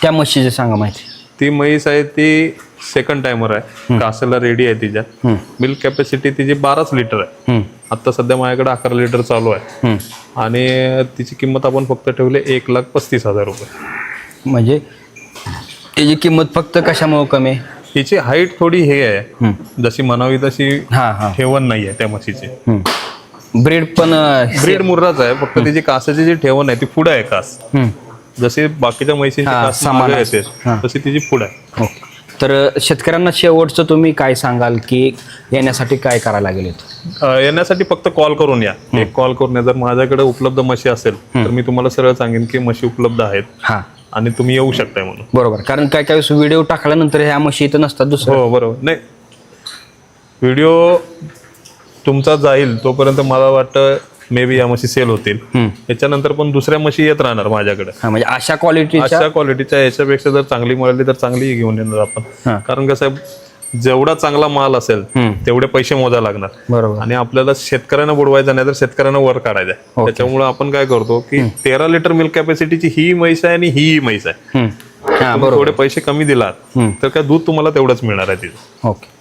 त्या म्हशीचे सांगा माहिती. ती म्हैस आहे ती सेकंड टायमर आहे, कासाला रेडी आहे तिच्या. मिल्क कॅपॅसिटी तिची 12 लिटर आहे. आता सध्या माझ्याकडे 11 लिटर चालू आहे. आणि तिची किंमत आपण फक्त ठेवली 1,35,000 रुपये. म्हणजे त्याची किंमत फक्त कशामुळे कमी आहे? तिची हाईट थोडी हे आहे, जशी म्हणावी तशी ठेवण नाही आहे त्या म्हशीची. ब्रीड पण ब्रीड मुर्राच आहे, फक्त तिची कासाची जी ठेवण आहे ती पुढे आहे कास. जशी बाकीच्या म्हशींची कास मागे येते तशी तिची पुढे आहे. तर शेतकऱ्यांना शेवटचं तुम्ही काय सांगाल की येण्यासाठी काय करायला लागेल? येण्यासाठी फक्त कॉल करून या. एक कॉल करून या. जर माझ्याकडे उपलब्ध म्हशी असेल तर मी तुम्हाला सरळ सांगेन की म्हशी उपलब्ध आहेत आणि तुम्ही येऊ शकताय म्हणून. बरोबर, कारण काय काय व्हिडिओ टाकल्यानंतर ह्या म्हशी इथं नसतात दुसरं. हो बरोबर. नाही, व्हिडिओ तुमचा जाईल तोपर्यंत मला वाटतं मे बी या म्हशी सेल होतील. याच्यानंतर पण दुसऱ्या म्हशी येत राहणार माझ्याकडे. म्हणजे अशा क्वालिटीच्या याच्यापेक्षा जर चांगली मिळाली तर चांगली घेऊन येणार आपण. कारण कसं आहे, जेवढा चांगला माल असेल तेवढे पैसे मोजायला लागणार. बरोबर. आणि आपल्याला शेतकऱ्यांना बुडवायचं नाही तर शेतकऱ्यांना वर काढायचं आहे. त्याच्यामुळे आपण काय करतो की 13 लिटर मिल्क कॅपॅसिटीची ही म्हैस आहे आणि ही म्हैस आहे. थोडे पैसे कमी दिलात तर काय दूध तुम्हाला तेवढंच मिळणार आहे तिथे. ओके.